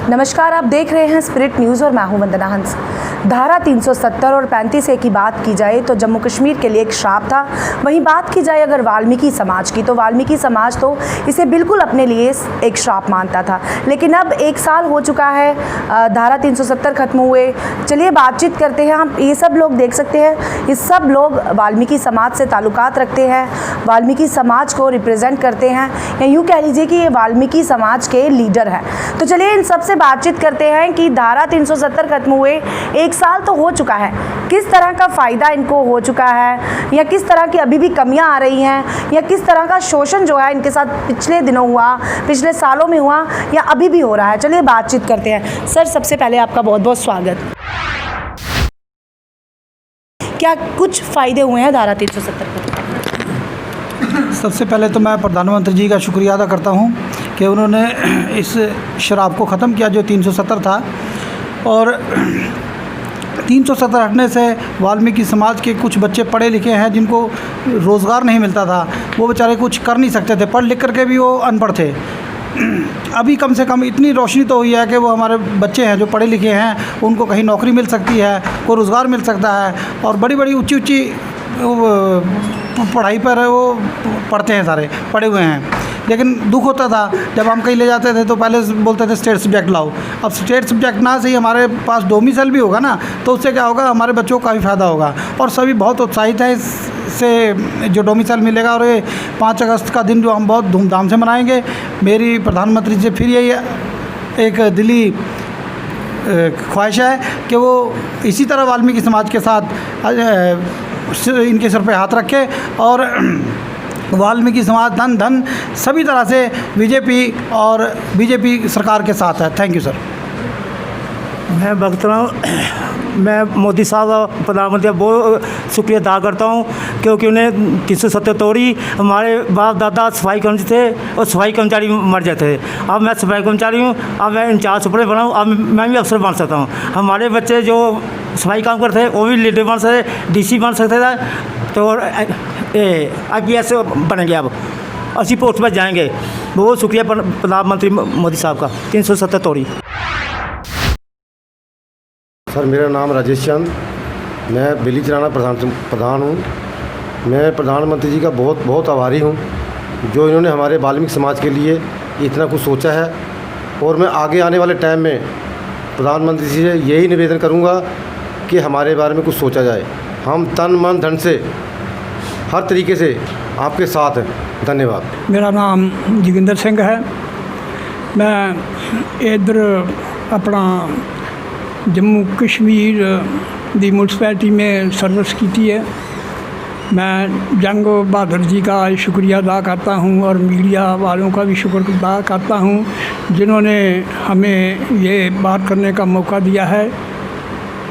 नमस्कार, आप देख रहे हैं स्पिरिट न्यूज़ और मैं हूं वंदना हंस। धारा 370 और 35A की बात की जाए तो जम्मू कश्मीर के लिए एक श्राप था। वहीं बात की जाए अगर वाल्मीकि समाज की, तो वाल्मीकि समाज तो इसे बिल्कुल अपने लिए एक श्राप मानता था। लेकिन अब 1 साल हो चुका है, धारा 370 खत्म हुए। चलिए बातचीत करते हैं। हम ये सब लोग देख सकते हैं, ये सब लोग वाल्मीकि समाज से ताल्लुकात रखते हैं, वाल्मीकि समाज को रिप्रेजेंट करते हैं, या यूँ कह लीजिए कि ये वाल्मीकि समाज के लीडर हैं। तो चलिए इन सबसे बातचीत करते हैं कि धारा 370 खत्म हुए 1 साल तो हो चुका है, किस तरह का फ़ायदा इनको हो चुका है, या किस तरह की अभी भी कमियां आ रही हैं, या किस तरह का शोषण जो है इनके साथ पिछले दिनों हुआ, पिछले सालों में हुआ, या अभी भी हो रहा है। चलिए बातचीत करते हैं। सर, सबसे पहले आपका बहुत बहुत स्वागत। क्या कुछ फ़ायदे हुए हैं धारा 370 के? सबसे पहले तो मैं प्रधानमंत्री जी का शुक्रिया अदा करता हूं कि उन्होंने इस शराब को ख़त्म किया जो 370 था। और 370 हटने से वाल्मीकि समाज के कुछ बच्चे पढ़े लिखे हैं जिनको रोज़गार नहीं मिलता था, वो बेचारे कुछ कर नहीं सकते थे, पढ़ लिख करके भी वो अनपढ़ थे। अभी कम से कम इतनी रोशनी तो हुई है कि वो हमारे बच्चे हैं जो पढ़े लिखे हैं, उनको कहीं नौकरी मिल सकती है, को रोज़गार मिल सकता है, और बड़ी बड़ी ऊंची पढ़ाई पर वो पढ़ते हैं, सारे पढ़े हुए हैं। लेकिन दुख होता था जब हम कहीं ले जाते थे तो पहले बोलते थे स्टेट सब्जेक्ट लाओ। अब स्टेट सब्जेक्ट ना सही हमारे पास डोमिसाइल भी होगा ना, तो उससे क्या होगा, हमारे बच्चों को काफ़ी फ़ायदा होगा। और सभी बहुत उत्साहित हैं इससे जो डोमिसाइल मिलेगा। और ये 5 अगस्त का दिन जो हम बहुत धूमधाम से मनाएंगे। मेरी प्रधानमंत्री से फिर यही एक दिली ख्वाहिश है कि वो इसी तरह वाल्मीकि समाज के साथ इनके सर पे हाथ रखे, और वाल्मीकि समाज धन धन सभी तरह से बीजेपी सरकार के साथ है। Thank you sir. मैं भक्त रहा हूँ, मैं मोदी साहब प्रधानमंत्री का बहुत शुक्रिया अदा करता हूँ, क्योंकि उन्हें 370 तोड़ी। हमारे बाप दादा सफाई कर्मचारी थे और सफाई कर्मचारी मर जाते थे। अब मैं सफाई कर्मचारी हूँ, अब मैं इंचार्ज सुपरे बना हूँ, अब मैं भी अफसर बन सकता हूँ। हमारे बच्चे जो सफाई काम करते थे वो भी लीडर बन सकते, डीसी बन सकते थे, तो IPS बनेंगे। अब अच्छी पोस्ट पर जाएंगे। बहुत शुक्रिया प्रधानमंत्री मोदी साहब का। 370 तोड़ी। सर, मेरा नाम राजेश चंद, मैं बेली चराना प्रधान हूँ। मैं प्रधानमंत्री जी का बहुत बहुत आभारी हूँ जो इन्होंने हमारे वाल्मीकि समाज के लिए इतना कुछ सोचा है। और मैं आगे आने वाले टाइम में प्रधानमंत्री जी से यही निवेदन करूँगा कि हमारे बारे में कुछ सोचा जाए। हम तन मन धन से हर तरीके से आपके साथ हैं। धन्यवाद। मेरा नाम जोगिंदर सिंह है। मैं इधर अपना जम्मू कश्मीर दी म्यूनसिपैलिटी में सर्विस की है। मैं जंग बहादुर जी का शुक्रिया अदा करता हूं, और मीडिया वालों का भी शुक्र अदा करता हूं जिन्होंने हमें ये बात करने का मौका दिया है।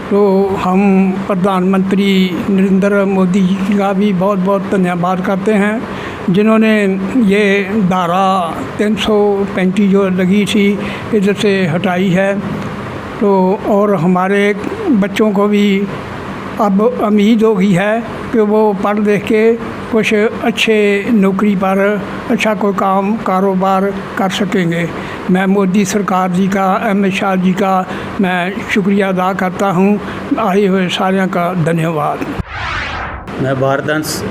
तो हम प्रधानमंत्री नरेंद्र मोदी जी का भी बहुत बहुत धन्यवाद करते हैं जिन्होंने ये धारा 335 जो लगी थी इधर से हटाई है। तो और हमारे बच्चों को भी अब उम्मीद हो गई है कि वो पढ़ लिख के कुछ अच्छे नौकरी पर अच्छा कोई काम कारोबार कर सकेंगे। मैं मोदी सरकार जी का, अमित शाह जी का मैं शुक्रिया अदा करता हूँ। आए हुए सारियों का धन्यवाद। मैं भारतवंश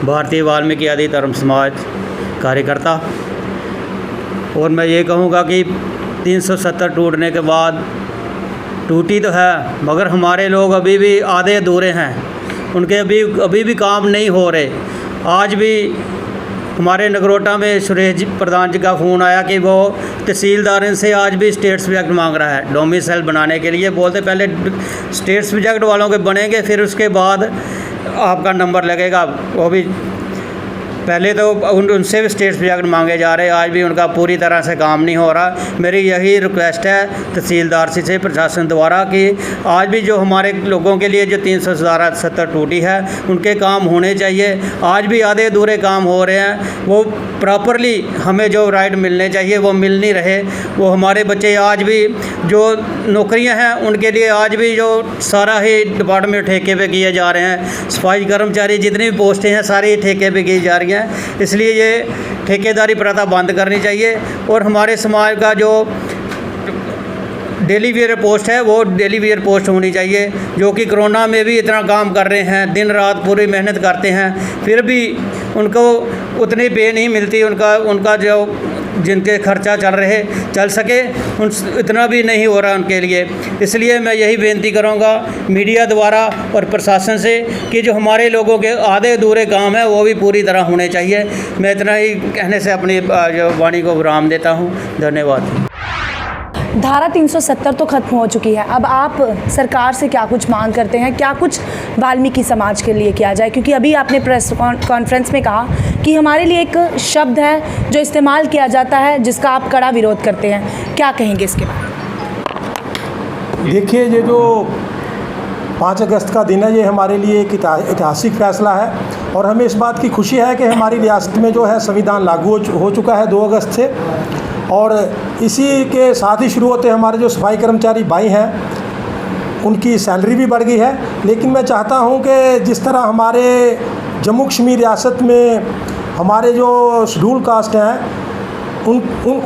भारतीय वाल्मीकि आदि धर्म समाज कार्यकर्ता, और मैं ये कहूँगा कि 370 टूटने के बाद टूटी तो है, मगर हमारे लोग अभी भी आधे अधूरे हैं, उनके अभी भी काम नहीं हो रहे। आज भी हमारे नगरोटा में सुरेश जी प्रधान जी का फ़ोन आया कि वो तहसीलदार से आज भी स्टेट सब्जेक्ट मांग रहा है डोमिसाइल बनाने के लिए। बोलते पहले स्टेट सब्जेक्ट वालों के बनेंगे, फिर उसके बाद आपका नंबर लगेगा। वो भी पहले तो उनसे भी स्टेट सब्जेक्ट मांगे जा रहे हैं, आज भी उनका पूरी तरह से काम नहीं हो रहा। मेरी यही रिक्वेस्ट है तहसीलदार से प्रशासन द्वारा कि आज भी जो हमारे लोगों के लिए जो 370 टूटी है उनके काम होने चाहिए। आज भी आधे अधूरे काम हो रहे हैं, वो प्रॉपरली हमें जो राइट मिलने चाहिए वो मिल नहीं रहे। वो हमारे बच्चे आज भी जो नौकरियां हैं उनके लिए आज भी जो सारा ही डिपार्टमेंट ठेके पे किए जा रहे हैं। सफाई कर्मचारी जितनी भी पोस्टें हैं सारी ठेके पे की जा रही हैं। इसलिए ये ठेकेदारी प्रथा बंद करनी चाहिए और हमारे समाज का जो डेली वेयर पोस्ट है वो डेली वेयर पोस्ट होनी चाहिए, जो कि कोरोना में भी इतना काम कर रहे हैं, दिन रात पूरी मेहनत करते हैं, फिर भी उनको उतनी पे नहीं मिलती, उनका जो जिनके खर्चा चल सके उन इतना भी नहीं हो रहा उनके लिए। इसलिए मैं यही बेनती करूँगा मीडिया द्वारा और प्रशासन से कि जो हमारे लोगों के आधे अधूरे काम हैं वो भी पूरी तरह होने चाहिए। मैं इतना ही कहने से अपनी जो वाणी को विराम देता हूँ। धन्यवाद। धारा 370 तो खत्म हो चुकी है, अब आप सरकार से क्या कुछ मांग करते हैं, क्या कुछ वाल्मीकि समाज के लिए किया जाए? क्योंकि अभी आपने प्रेस कॉन्फ्रेंस में कहा कि हमारे लिए एक शब्द है जो इस्तेमाल किया जाता है जिसका आप कड़ा विरोध करते हैं, क्या कहेंगे इसके बारे? देखिए, ये जो 5 अगस्त का दिन है ये हमारे लिए एक ऐतिहासिक फैसला है और हमें इस बात की खुशी है कि हमारी रियासत में जो है संविधान लागू हो चुका है 2 अगस्त से, और इसी के साथ ही शुरू होते हमारे जो सफाई कर्मचारी भाई हैं उनकी सैलरी भी बढ़ गई है। लेकिन मैं चाहता हूं कि जिस तरह हमारे जम्मू कश्मीर रियासत में हमारे जो शेड्यूल कास्ट हैं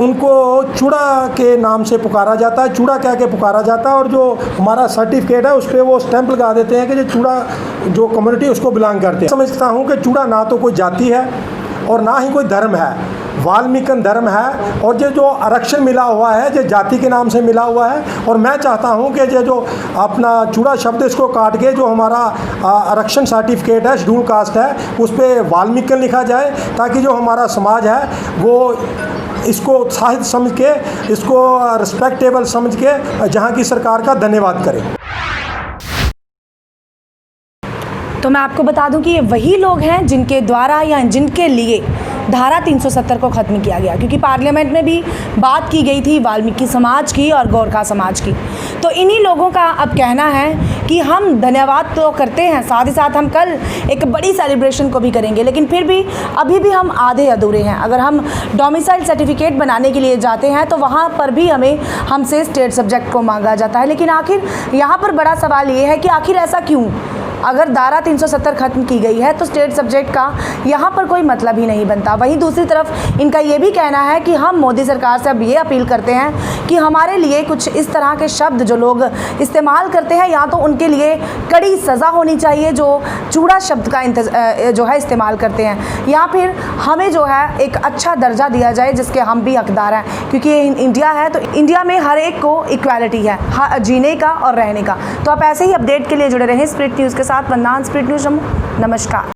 उनको चूड़ा के नाम से पुकारा जाता है, चूड़ा कह के पुकारा जाता है, और जो हमारा सर्टिफिकेट है उस पर वो स्टैंप लगा देते हैं कि जो चूड़ा जो कम्युनिटी उसको बिलोंग करते हैं। समझता हूँ कि चूड़ा ना तो कोई जाति है और ना ही कोई धर्म है, वाल्मीकि धर्म है, और ये जो आरक्षण मिला हुआ है ये जाति के नाम से मिला हुआ है। और मैं चाहता हूं कि ये जो अपना चूड़ा शब्द इसको काट के जो हमारा आरक्षण सर्टिफिकेट है शेड्यूल कास्ट है उस पर वाल्मीकि लिखा जाए, ताकि जो हमारा समाज है वो इसको उत्साहित समझ के, इसको रिस्पेक्टेबल समझ के जहाँ की सरकार का धन्यवाद करें। तो मैं आपको बता दूं कि ये वही लोग हैं जिनके द्वारा या जिनके लिए धारा 370 को ख़त्म किया गया, क्योंकि पार्लियामेंट में भी बात की गई थी वाल्मीकि समाज की और गोरखा समाज की। तो इन्हीं लोगों का अब कहना है कि हम धन्यवाद तो करते हैं, साथ ही साथ हम कल एक बड़ी सेलिब्रेशन को भी करेंगे, लेकिन फिर भी अभी भी हम आधे अधूरे हैं। अगर हम डोमिसाइल सर्टिफिकेट बनाने के लिए जाते हैं तो वहाँ पर भी हमसे स्टेट सब्जेक्ट को मांगा जाता है। लेकिन आखिर यहाँ पर बड़ा सवाल ये है कि आखिर ऐसा क्यों? अगर धारा 370 खत्म की गई है तो स्टेट सब्जेक्ट का यहाँ पर कोई मतलब ही नहीं बनता। वहीं दूसरी तरफ इनका ये भी कहना है कि हम मोदी सरकार से अब ये अपील करते हैं कि हमारे लिए कुछ इस तरह के शब्द जो लोग इस्तेमाल करते हैं या तो उनके लिए कड़ी सज़ा होनी चाहिए जो चूड़ा शब्द का जो है इस्तेमाल करते हैं, या फिर हमें जो है एक अच्छा दर्जा दिया जाए जिसके हम भी हकदार हैं। क्योंकि ये इंडिया है तो इंडिया में हर एक को इक्वालिटी है जीने का और रहने का। तो आप ऐसे ही अपडेट के लिए जुड़े रहें स्प्रिट न्यूज़ के साथ। वंदना, स्प्रिट न्यूज़ जम्मू। नमस्कार।